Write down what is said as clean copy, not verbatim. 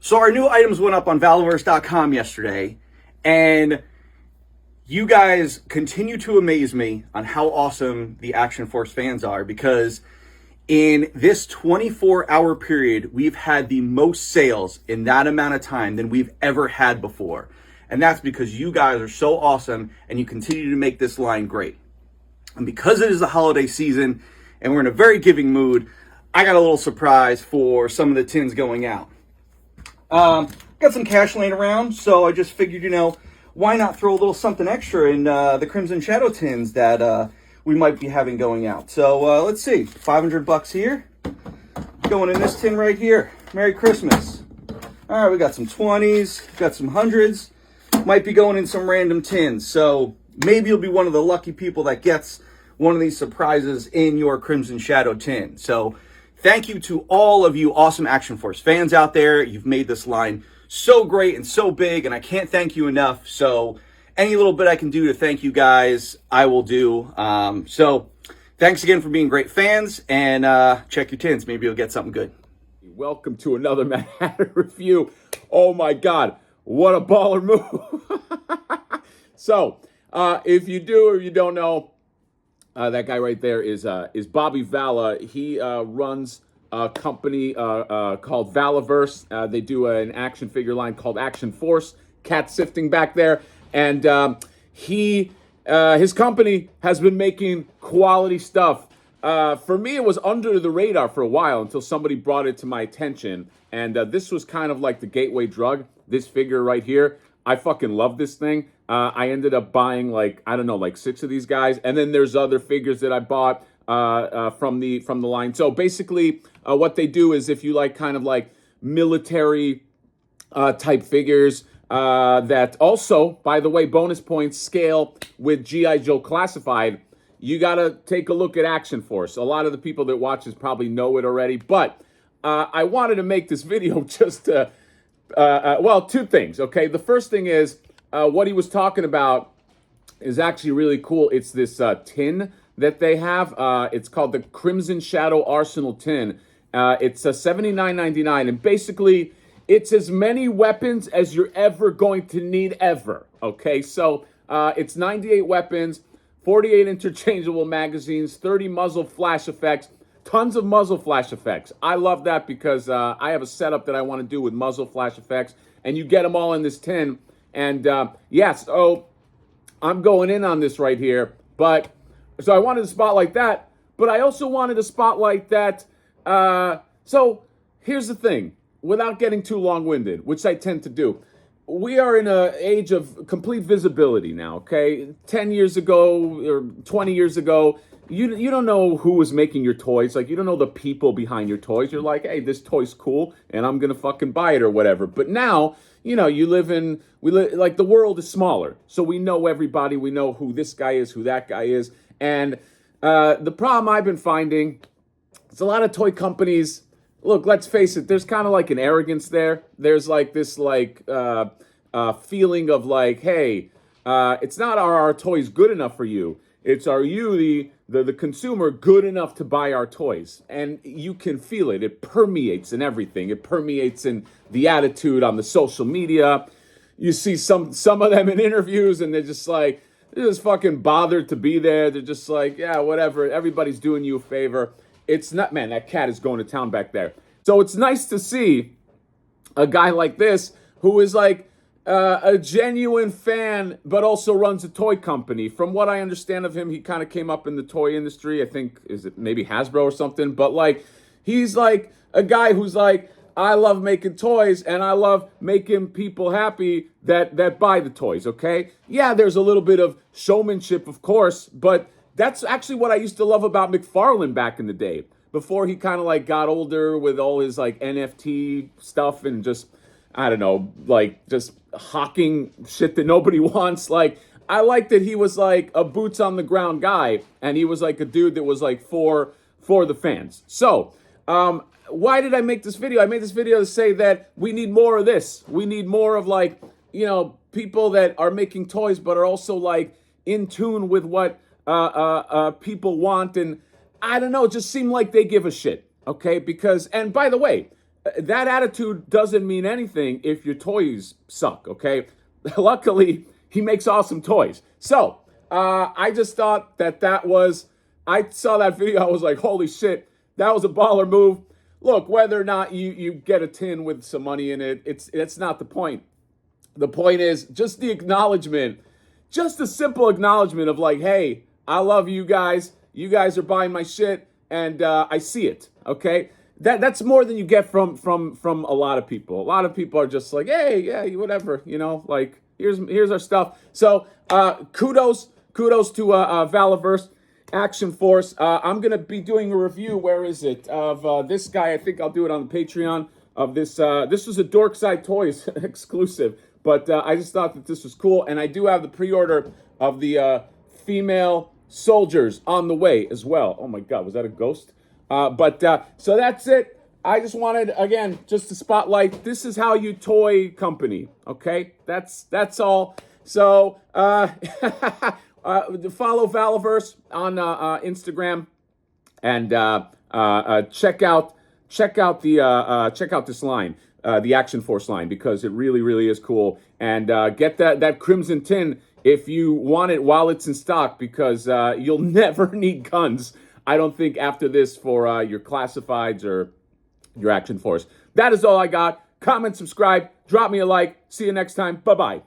So our new items went up on Valaverse.com yesterday, and you guys continue to amaze me on how awesome the Action Force fans are, because in this 24-hour period, we've had the most sales in that amount of time than we've ever had before. And that's because you guys are so awesome and you continue to make this line great. And because it is the holiday season and we're in a very giving mood, I got a little surprise for some of the tins going out. Got some cash laying around, so I just figured, why not throw a little something extra in the Crimson Shadow tins that we might be having going out. So let's see, $500 here, going in this tin right here. Merry Christmas. All right, we got some 20s, got some 100s, might be going in some random tins. So maybe you'll be one of the lucky people that gets one of these surprises in your Crimson Shadow tin. So thank you to all of you awesome Action Force fans out there. You've made this line so great and so big, and I can't thank you enough. So any little bit I can do to thank you guys, I will do. So thanks again for being great fans, and check your tins. Maybe you'll get something good. Welcome to another Mad Hatter review. Oh my God, what a baller move. So if you do or you don't know, that guy right there is Bobby Vala. He runs a company called Valaverse. They do an action figure line called Action Force. Cat sifting back there, and his company has been making quality stuff. For me, it was under the radar for a while until somebody brought it to my attention, and this was kind of like the gateway drug. This figure right here, I fucking love this thing. I ended up buying like 6 of these guys, and then there's other figures that I bought from the line. So basically, what they do is if you like kind of like military type figures that also, by the way, bonus points scale with G.I. Joe Classified, you gotta take a look at Action Force. A lot of the people that watch this probably know it already, but I wanted to make this video just to, well, two things. Okay, the first thing is. What he was talking about is actually really cool. It's this tin that they have. It's called the Crimson Shadow Arsenal tin. It's $79.99, and basically, it's as many weapons as you're ever going to need ever. Okay, so it's 98 weapons, 48 interchangeable magazines, 30 muzzle flash effects, tons of muzzle flash effects. I love that because I have a setup that I want to do with muzzle flash effects, and you get them all in this tin. And yes, so I'm going in on this right here, but so I wanted to spotlight that, but I also wanted to spotlight that. So here's the thing, without getting too long-winded, which I tend to do, we are in an age of complete visibility now. Okay, 10 years ago or 20 years ago, you don't know who was making your toys. Like, you don't know the people behind your toys. You're like, hey, this toy's cool, and I'm gonna fucking buy it or whatever. But now, like, the world is smaller, so we know everybody. We know who this guy is, who that guy is, and the problem I've been finding is a lot of toy companies. Look, let's face it. There's kind of like an arrogance there. There's like this feeling of like, hey, it's not our toys good enough for you. It's are you the consumer good enough to buy our toys? And you can feel it. It permeates in everything. It permeates in the attitude on the social media. You see some of them in interviews, and they're just fucking bothered to be there. They're just like, yeah, whatever. Everybody's doing you a favor. It's not, man, that cat is going to town back there. So it's nice to see a guy like this who is like a genuine fan, but also runs a toy company. From what I understand of him, he kind of came up in the toy industry. I think, is it maybe Hasbro or something? But like, he's like a guy who's like, I love making toys, and I love making people happy that buy the toys, okay? Yeah, there's a little bit of showmanship, of course, but that's actually what I used to love about McFarlane back in the day, before he kind of like got older with all his like NFT stuff and just, I don't know, like just hawking shit that nobody wants. Like, I like that he was like a boots on the ground guy, and he was like a dude that was like for the fans. So, why did I make this video? I made this video to say that we need more of this. We need more of like, people that are making toys, but are also like in tune with what people want. And I don't know, it just seemed like they give a shit. Okay. Because, and by the way, that attitude doesn't mean anything if your toys suck, okay? Luckily, he makes awesome toys. So, I just thought that was, I saw that video, I was like, holy shit, that was a baller move. Look, whether or not you get a tin with some money in it, it's not the point. The point is just the acknowledgement, just a simple acknowledgement of like, hey, I love you guys. You guys are buying my shit, and I see it. Okay, that's more than you get from a lot of people. A lot of people are just like, hey, yeah, whatever, like here's our stuff. So kudos to Valaverse Action Force. I'm gonna be doing a review. Where is it of this guy? I think I'll do it on the Patreon of this. This was a Dorkside Toys exclusive, but I just thought that this was cool, and I do have the pre-order of the female soldiers on the way as well. Oh my God, was that a ghost? So that's it. I just wanted, again, just to spotlight, this is how you toy company, okay? That's all. So, follow Valaverse on Instagram, and check out this line, the Action Force line, because it really, really is cool. And get that crimson tin if you want it while it's in stock, because you'll never need guns, I don't think, after this for your classifieds or your Action Force. That is all I got. Comment, subscribe, drop me a like. See you next time. Bye-bye.